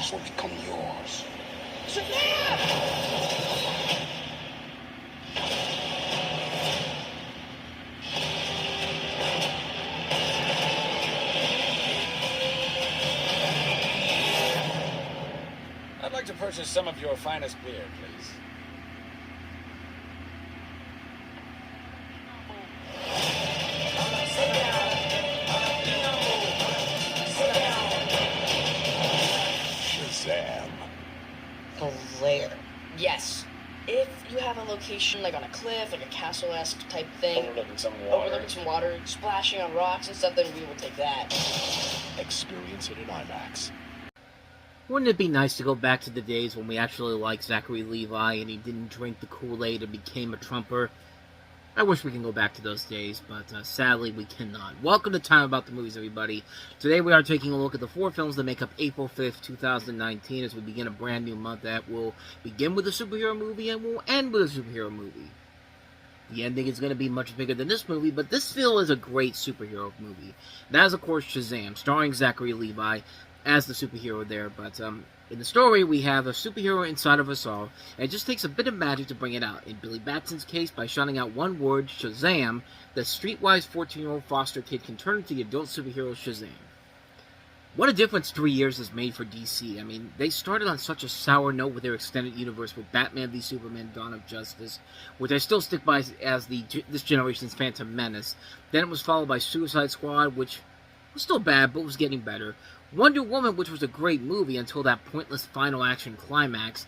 powers will become yours. I'd like to purchase some of your finest beer, please. Shazam. Blair. Yes. If you have a location like on a cliff, like a castle-esque type thing, overlooking some water, splashing on rocks and stuff, then we will take that. Experience it in IMAX. Wouldn't it be nice to go back to the days when we actually liked Zachary Levi and he didn't drink the Kool-Aid and became a Trumper? I wish we can go back to those days, but sadly we cannot. Welcome to Time About the Movies, everybody. Today we are taking a look at the 4 films that make up April 5th, 2019, as we begin a brand new month that will begin with a superhero movie and will end with a superhero movie. The ending is going to be much bigger than this movie, but this still is a great superhero movie. That is, of course, Shazam, starring Zachary Levi as the superhero there, but in the story, we have a superhero inside of us all, and it just takes a bit of magic to bring it out. In Billy Batson's case, by shouting out one word, Shazam, the streetwise 14-year-old foster kid can turn into the adult superhero Shazam. What a difference 3 years has made for DC. I mean, they started on such a sour note with their extended universe with Batman v Superman: Dawn of Justice, which I still stick by as this generation's Phantom Menace. Then it was followed by Suicide Squad, which was still bad, but was getting better. Wonder Woman, which was a great movie until that pointless final action climax.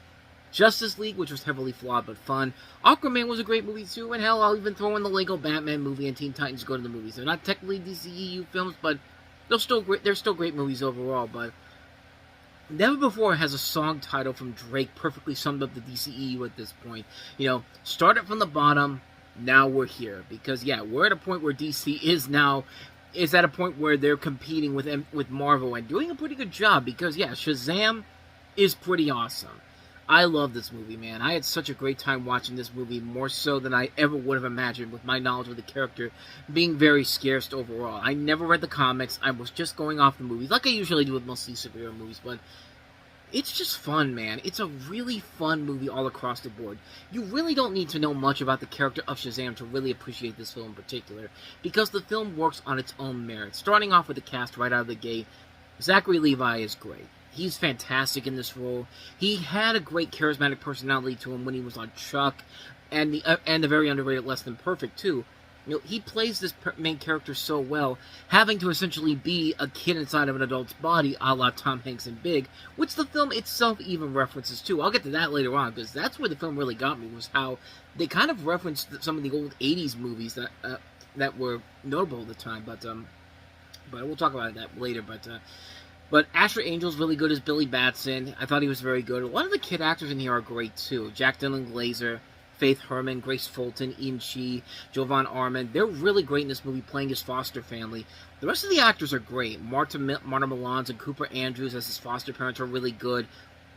Justice League, which was heavily flawed but fun. Aquaman was a great movie too, and hell, I'll even throw in the Lego Batman movie and Teen Titans Go to the Movies. They're not technically DCEU films, but they're still great movies overall. But never before has a song title from Drake perfectly summed up the DCEU at this point. You know, started from the bottom, now we're here. Because yeah, we're at a point where DC is at a point where they're competing with Marvel and doing a pretty good job, because yeah, Shazam is pretty awesome. I love this movie, man. I had such a great time watching this movie, more so than I ever would have imagined, with my knowledge of the character being very scarce overall. I never read the comics. I was just going off the movies, like I usually do with most of these superhero movies, but it's just fun, man. It's a really fun movie all across the board. You really don't need to know much about the character of Shazam to really appreciate this film in particular, because the film works on its own merit. Starting off with the cast right out of the gate, Zachary Levi is great. He's fantastic in this role. He had a great charismatic personality to him when he was on Chuck, and the very underrated Less Than Perfect, too. You know, he plays this main character so well, having to essentially be a kid inside of an adult's body, a la Tom Hanks in Big, which the film itself even references too. I'll get to that later on, because that's where the film really got me, was how they kind of referenced some of the old 80s movies that were notable at the time, but we'll talk about that later, But Asher Angel's really good as Billy Batson. I thought he was very good. A lot of the kid actors in here are great, too. Jack Dylan Glazer, Faith Herman, Grace Fulton, Ian Shee, Jovan Armand. They're really great in this movie, playing his foster family. The rest of the actors are great. Marta Milans and Cooper Andrews as his foster parents are really good.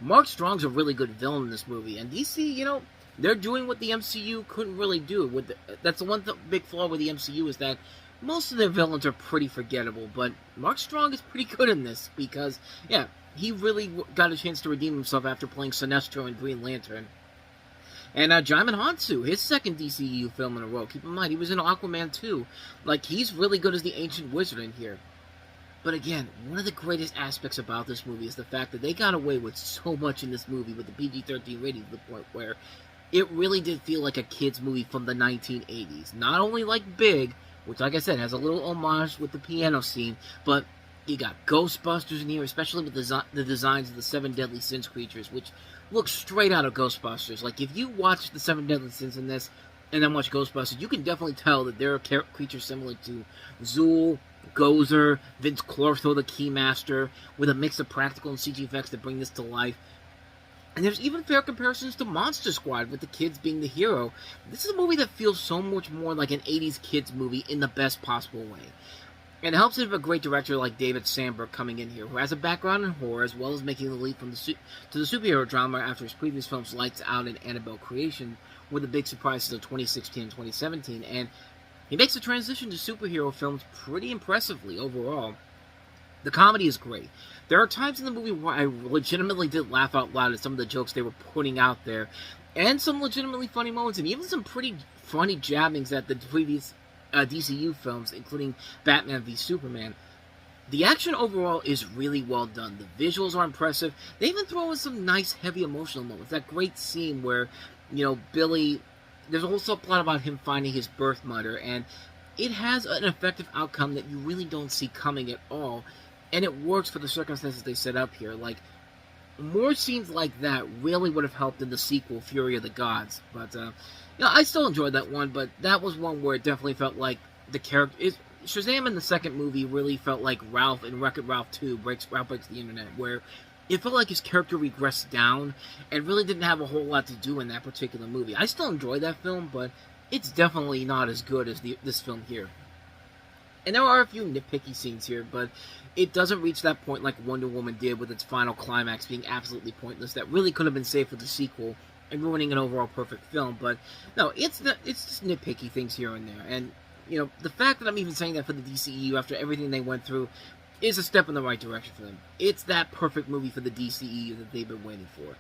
Mark Strong's a really good villain in this movie. And DC, you know, they're doing what the MCU couldn't really do. That's the one big flaw with the MCU, is that most of their villains are pretty forgettable, but Mark Strong is pretty good in this, because, yeah, he really got a chance to redeem himself after playing Sinestro in Green Lantern. And Jaimin Hansu, his second DCEU film in a row. Keep in mind, he was in Aquaman too. Like, he's really good as the Ancient Wizard in here. But again, one of the greatest aspects about this movie is the fact that they got away with so much in this movie with the PG-13 rating, to the point where it really did feel like a kid's movie from the 1980s. Not only like Big, which, like I said, has a little homage with the piano scene, but you got Ghostbusters in here, especially with the designs of the 7 Deadly Sins creatures, which look straight out of Ghostbusters. Like, if you watch the 7 Deadly Sins in this, and then watch Ghostbusters, you can definitely tell that they're creatures similar to Zool, Gozer, Vince Clortho, the Keymaster, with a mix of practical and CG effects that bring this to life. And there's even fair comparisons to Monster Squad, with the kids being the hero. This is a movie that feels so much more like an 80s kids movie in the best possible way. And it helps to have a great director like David Sandberg coming in here, who has a background in horror, as well as making the leap to the superhero drama after his previous films Lights Out and Annabelle Creation, were the big surprises of 2016 and 2017. And he makes the transition to superhero films pretty impressively overall. The comedy is great. There are times in the movie where I legitimately did laugh out loud at some of the jokes they were putting out there, and some legitimately funny moments, and even some pretty funny jabbings at the previous DCU films, including Batman v Superman. The action overall is really well done. The visuals are impressive. They even throw in some nice, heavy emotional moments. That great scene where, Billy... There's a whole subplot about him finding his birth mother, and it has an effective outcome that you really don't see coming at all, and it works for the circumstances they set up here. Like, more scenes like that really would have helped in the sequel, Fury of the Gods. But, I still enjoyed that one, but that was one where it definitely felt like the character... Shazam in the second movie really felt like Ralph in Wreck-It Ralph 2, Ralph Breaks the Internet, where it felt like his character regressed down and really didn't have a whole lot to do in that particular movie. I still enjoy that film, but it's definitely not as good as this film here. And there are a few nitpicky scenes here, but it doesn't reach that point like Wonder Woman did with its final climax being absolutely pointless. That really could have been saved for the sequel and ruining an overall perfect film. But no, it's just nitpicky things here and there. And the fact that I'm even saying that for the DCEU after everything they went through is a step in the right direction for them. It's that perfect movie for the DCEU that they've been waiting for.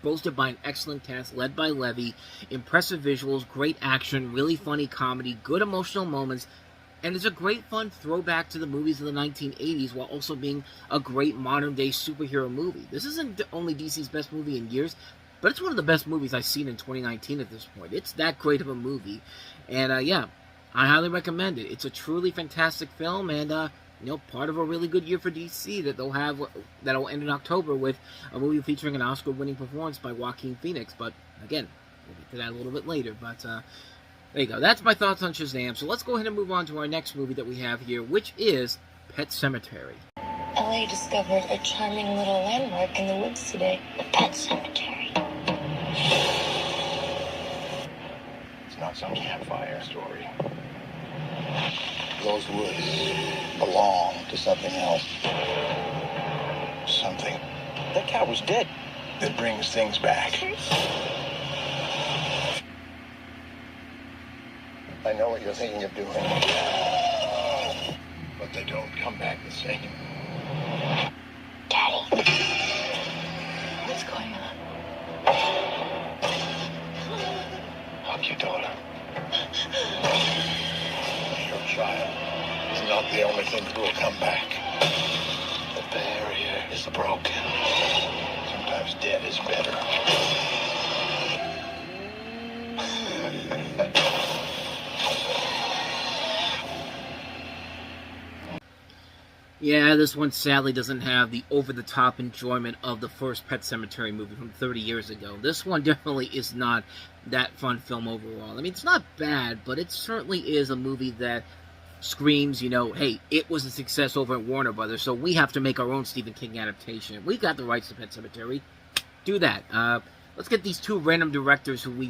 Boasted by an excellent cast led by Levy, impressive visuals, great action, really funny comedy, good emotional moments, and it's a great fun throwback to the movies of the 1980s while also being a great modern-day superhero movie. This isn't only DC's best movie in years, but it's one of the best movies I've seen in 2019 at this point. It's that great of a movie. And, I highly recommend it. It's a truly fantastic film, and, part of a really good year for DC that'll end in October with a movie featuring an Oscar-winning performance by Joaquin Phoenix. But, again, we'll get to that a little bit later. But, there you go. That's my thoughts on Shazam. So let's go ahead and move on to our next movie that we have here, which is Pet Sematary. LA discovered a charming little landmark in the woods today. The Pet Cemetery. It's not some campfire story. Those woods belong to something else. Something. That cat was dead. That brings things back. I know what you're thinking of doing. But they don't come back the same. Daddy. What's going on? Hug your daughter. Your child is not the only thing that will come back. The barrier is broken. Sometimes dead is better. Yeah, this one sadly doesn't have the over-the-top enjoyment of the first Pet Sematary movie from 30 years ago. This one definitely is not that fun film overall. I mean, it's not bad, but it certainly is a movie that screams, hey, it was a success over at Warner Brothers, so we have to make our own Stephen King adaptation. We got the rights to Pet Sematary. Do that. Let's get these two random directors who we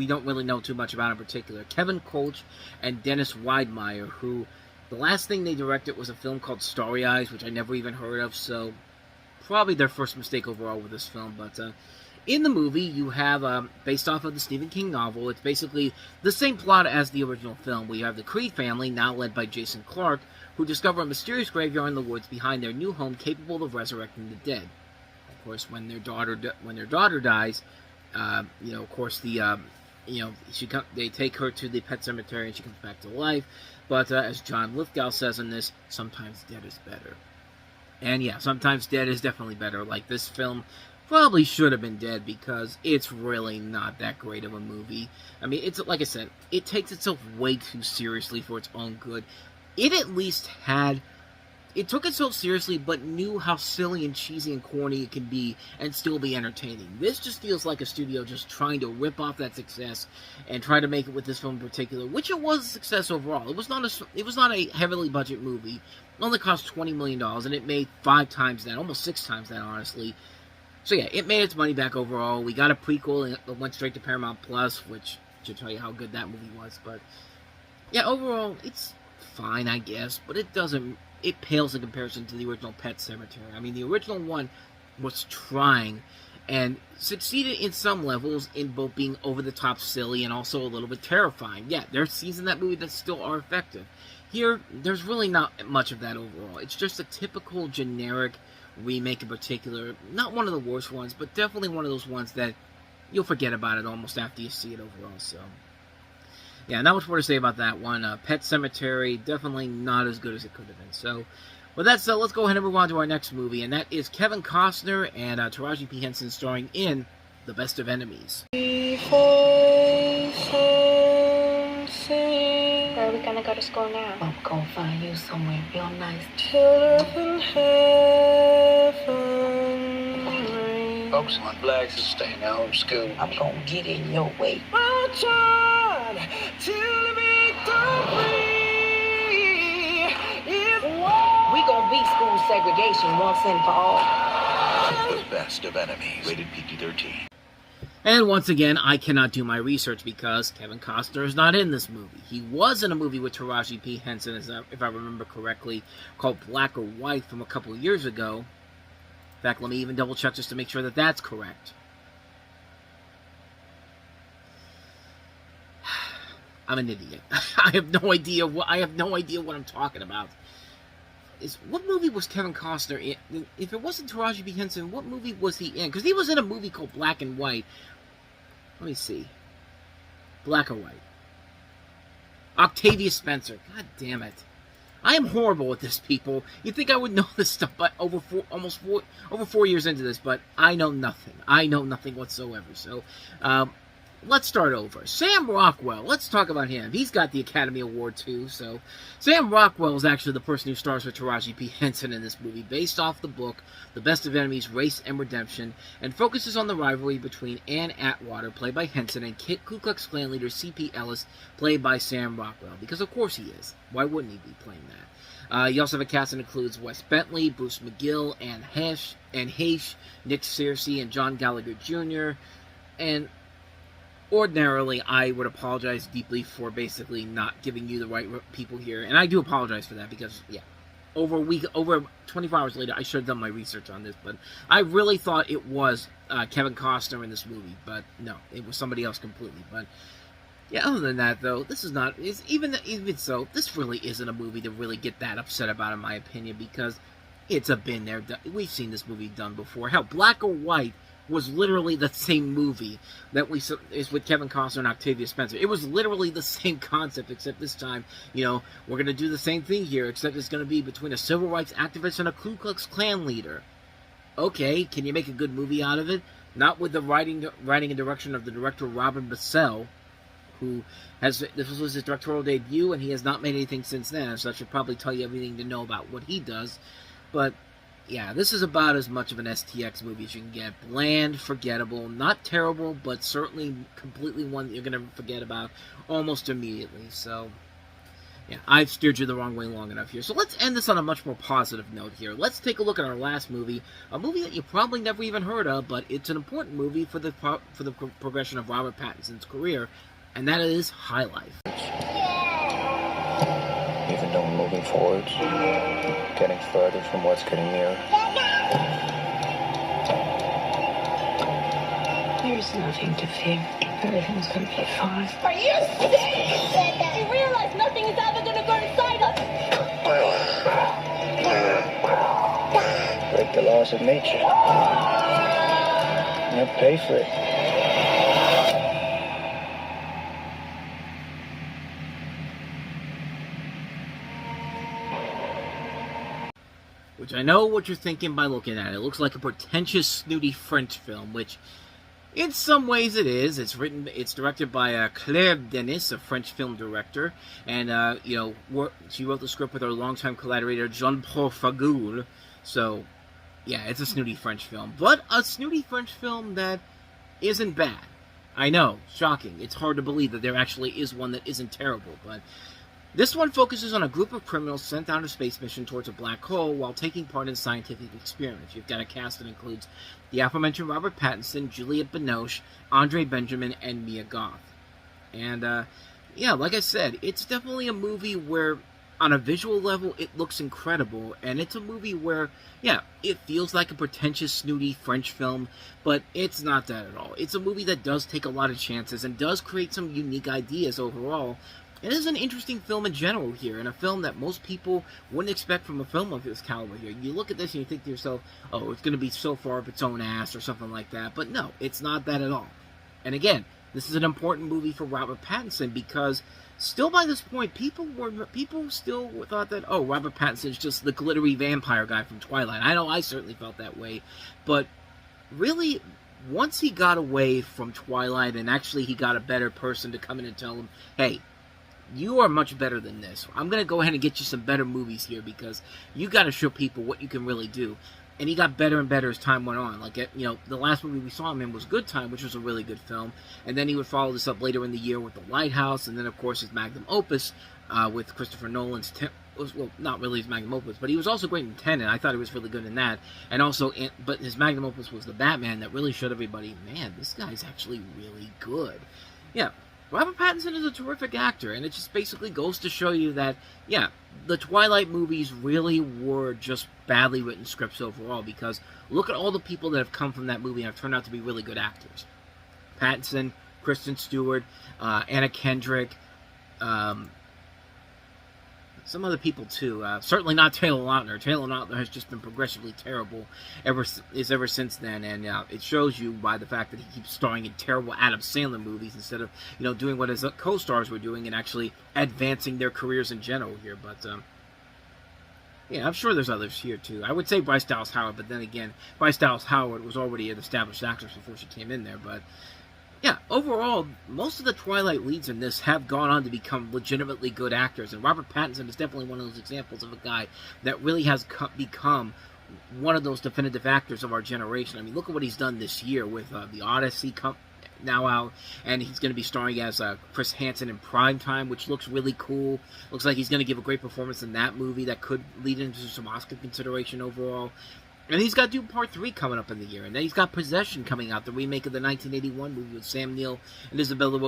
don't really know too much about in particular. Kevin Koch and Dennis Weidmeyer, who... The last thing they directed was a film called Starry Eyes, which I never even heard of, so probably their first mistake overall with this film. But in the movie, you have, based off of the Stephen King novel, it's basically the same plot as the original film. We have the Creed family, now led by Jason Clarke, who discover a mysterious graveyard in the woods behind their new home capable of resurrecting the dead. Of course, when their daughter dies, of course, they take her to the Pet Cemetery and she comes back to life. But as John Lithgow says in this, sometimes dead is better. And yeah, sometimes dead is definitely better. Like, this film probably should have been dead because it's really not that great of a movie. I mean, it's like I said, it takes itself way too seriously for its own good. It at least it took itself seriously, but knew how silly and cheesy and corny it can be and still be entertaining. This just feels like a studio just trying to rip off that success and try to make it with this film in particular, which it was a success overall. It was not a heavily budget movie. It only cost $20 million, and it made 5 times that, almost 6 times that, honestly. So yeah, it made its money back overall. We got a prequel, and it went straight to Paramount Plus, which should tell you how good that movie was. But yeah, overall, it's fine, I guess, but it pales in comparison to the original Pet Sematary. I mean, the original one was trying and succeeded in some levels in both being over-the-top silly and also a little bit terrifying. Yeah, there are scenes in that movie that still are effective. Here, there's really not much of that overall. It's just a typical generic remake in particular. Not one of the worst ones, but definitely one of those ones that you'll forget about it almost after you see it overall. So, yeah, not much more to say about that one. Pet Sematary, definitely not as good as it could have been. So, with that said, let's go ahead and move on to our next movie, and that is Kevin Costner and Taraji P. Henson starring in The Best of Enemies. Where are we gonna go to school now? I'm gonna find you somewhere real nice. Folks want blacks to stay in their home school. I'm gonna get in your way. We gonna beat school segregation once and for all. The Best of Enemies, rated PG-13. And once again, I cannot do my research because Kevin Costner is not in this movie. He was in a movie with Taraji P. Henson, if I remember correctly, called Black or White from a couple of years ago. In fact, let me even double check just to make sure that that's correct. I'm an idiot. I have no idea what I'm talking about. What movie was Kevin Costner in? If it wasn't Taraji P. Henson, what movie was he in? Because he was in a movie called Black and White. Let me see. Black or White. Octavia Spencer. God damn it. I am horrible at this, people. You'd think I would know this stuff, but over 4 years into this, but I know nothing. I know nothing whatsoever. So, let's start over. Sam Rockwell. Let's talk about him. He's got the Academy Award, too. So, Sam Rockwell is actually the person who stars with Taraji P. Henson in this movie, based off the book, The Best of Enemies, Race and Redemption, and focuses on the rivalry between Ann Atwater, played by Henson, and Ku Klux Klan leader C.P. Ellis, played by Sam Rockwell. Because, of course, he is. Why wouldn't he be playing that? You also have a cast that includes Wes Bentley, Bruce McGill, Anne Heche, Nick Searcy, and John Gallagher Jr., and ordinarily, I would apologize deeply for basically not giving you the right people here, and I do apologize for that because, yeah, over 24 hours later, I should have done my research on this, but I really thought it was Kevin Costner in this movie, but no, it was somebody else completely. But yeah, other than that, though, this is not even so. This really isn't a movie to really get that upset about, in my opinion, because it's been there. We've seen this movie done before. Hell, Black or White was literally the same movie that is with Kevin Costner and Octavia Spencer. It was literally the same concept, except this time, we're going to do the same thing here, except it's going to be between a civil rights activist and a Ku Klux Klan leader. Okay, can you make a good movie out of it? Not with the writing and direction of the director Robin Bassell, this was his directorial debut, and he has not made anything since then, so that should probably tell you everything to know about what he does. But yeah, this is about as much of an STX movie as you can get. Bland, forgettable, not terrible, but certainly completely one that you're going to forget about almost immediately. So, yeah, I've steered you the wrong way long enough here. So let's end this on a much more positive note here. Let's take a look at our last movie, a movie that you probably never even heard of, but it's an important movie for the progression of Robert Pattinson's career, and that is High Life. Even though moving forwards, getting further from what's getting nearer. There's nothing to fear. Everything's gonna be fine. Are you serious? You realize nothing is ever gonna go inside us? Break the laws of nature. And pay for it. Which I know what you're thinking by looking at it. It looks like a pretentious, snooty French film, which in some ways it is. It's directed by Claire Denis, a French film director, and she wrote the script with her longtime collaborator Jean-Paul Fagoul. So, yeah, it's a snooty French film, but a snooty French film that isn't bad. I know, shocking. It's hard to believe that there actually is one that isn't terrible, but this one focuses on a group of criminals sent on a space mission towards a black hole while taking part in scientific experiments. You've got a cast that includes the aforementioned Robert Pattinson, Juliette Binoche, Andre Benjamin, and Mia Goth. And, yeah, like I said, it's definitely a movie where, on a visual level, it looks incredible, and it's a movie where, yeah, it feels like a pretentious, snooty French film, but it's not that at all. It's a movie that does take a lot of chances and does create some unique ideas overall, It is an interesting film in general here, and a film that most people wouldn't expect from a film of this caliber here. You look at this and you think to yourself, oh, it's going to be so far up its own ass or something like that. But no, it's not that at all. And again, this is an important movie for Robert Pattinson because still by this point, people still thought that, oh, Robert Pattinson is just the glittery vampire guy from Twilight. I know I certainly felt that way. But really, once he got away from Twilight and actually he got a better person to come in and tell him, hey, you are much better than this. I'm going to go ahead and get you some better movies here because you got to show people what you can really do. And he got better and better as time went on. Like, you know, the last movie we saw him in was Good Time, which was a really good film. And then he would follow this up later in the year with The Lighthouse. And then, of course, his magnum opus with Christopher Nolan's... well, not really his magnum opus, but he was also great in Tenet. I thought he was really good in that. And also, but his magnum opus was The Batman that really showed everybody, man, this guy's actually really good. Yeah. Robert Pattinson is a terrific actor, and it just basically goes to show you that, yeah, the Twilight movies really were just badly written scripts overall, because look at all the people that have come from that movie and have turned out to be really good actors. Pattinson, Kristen Stewart, Anna Kendrick, some other people too. Certainly not Taylor Lautner. Taylor Lautner has just been progressively terrible ever since then, and it shows you by the fact that he keeps starring in terrible Adam Sandler movies instead of, you know, doing what his co-stars were doing and actually advancing their careers in general here. But yeah, I'm sure there's others here too. I would say Bryce Dallas Howard, but then again, Bryce Dallas Howard was already an established actress before she came in there. But yeah, overall, most of the Twilight leads in this have gone on to become legitimately good actors, and Robert Pattinson is definitely one of those examples of a guy that really has become one of those definitive actors of our generation. I mean, look at what he's done this year with The Odyssey now out, and he's going to be starring as Chris Hansen in Primetime, which looks really cool. Looks like he's going to give a great performance in that movie that could lead into some Oscar consideration overall. And he's got Dune Part 3 coming up in the year. And then he's got Possession coming out, the remake of the 1981 movie with Sam Neill and Isabella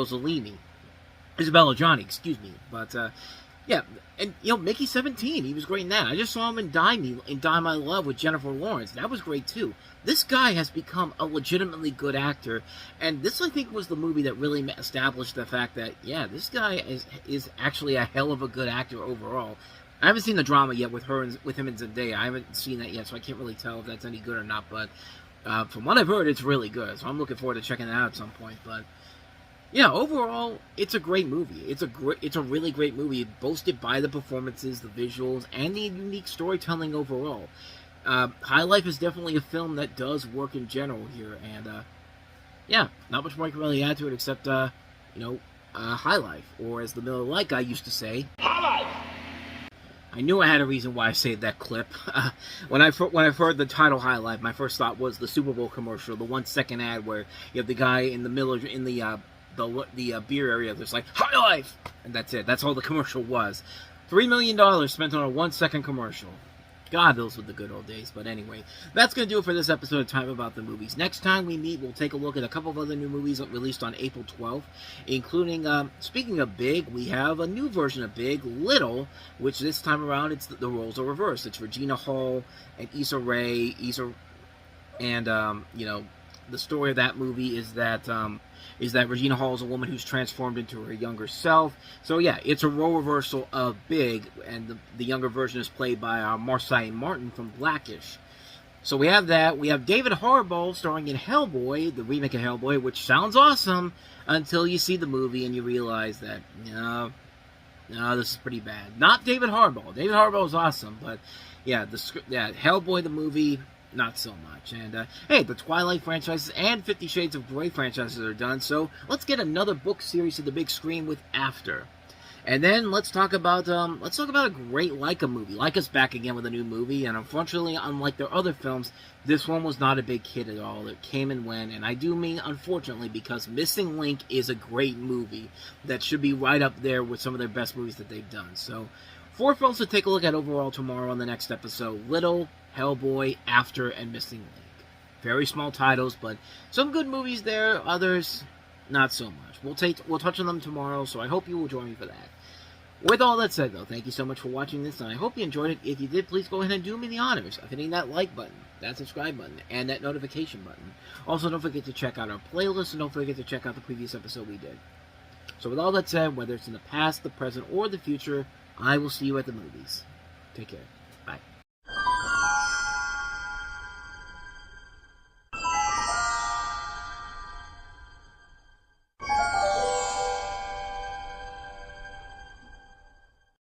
Gianni, excuse me. But, yeah, and, you know, Mickey 17, he was great in that. I just saw him in Die My Love with Jennifer Lawrence. That was great, too. This guy has become a legitimately good actor. And this, I think, was the movie that really established the fact that, yeah, this guy is actually a hell of a good actor overall. I haven't seen the drama yet with him and Zendaya. I haven't seen that yet, so I can't really tell if that's any good or not. But from what I've heard, it's really good. So I'm looking forward to checking it out at some point. But yeah, overall, it's a great movie. It's a really great movie, boasted by the performances, the visuals, and the unique storytelling overall. High Life is definitely a film that does work in general here, and yeah, not much more I can really add to it except you know, High Life, or as the Miller Lite guy used to say, High Life. I knew I had a reason why I saved that clip. When I heard the title High Life, my first thought was the Super Bowl commercial, the 1 second ad where you have the guy in the Miller in the beer area that's like High Life, and that's it. That's all the commercial was. $3 million spent on a 1 second commercial. God, those were the good old days. But anyway, that's going to do it for this episode of Time About the Movies. Next time we meet, we'll take a look at a couple of other new movies released on April 12th, including, speaking of Big, we have a new version of Big, Little, which this time around, the roles are reversed. It's Regina Hall and Issa Rae. And, you know, the story of that movie is that Regina Hall is a woman who's transformed into her younger self. So yeah, it's a role reversal of Big, and the younger version is played by Marseille Martin from Blackish. So we have that. We have David Harbour starring in Hellboy, the remake of Hellboy, which sounds awesome until you see the movie and you realize that, no, this is pretty bad. Not David Harbour. David Harbour is awesome, but yeah, Hellboy the movie, not so much. And hey, the Twilight franchises and 50 Shades of Grey franchises are done, so let's get another book series to the big screen with After. And then let's talk about a great Leica movie. Leica's back again with a new movie, and unfortunately, unlike their other films, this one was not a big hit at all. It came and went, and I do mean unfortunately, because Missing Link is a great movie that should be right up there with some of their best movies that they've done. So 4 films to take a look at overall tomorrow on the next episode: Little, Hellboy, After, and Missing Link. Very small titles, but some good movies there, others not so much. We'll touch on them tomorrow, so I hope you will join me for that. With all that said, though, thank you so much for watching this, and I hope you enjoyed it. If you did, please go ahead and do me the honors of hitting that like button, that subscribe button, and that notification button. Also, don't forget to check out our playlist, and don't forget to check out the previous episode we did. So with all that said, whether it's in the past, the present, or the future, I will see you at the movies. Take care.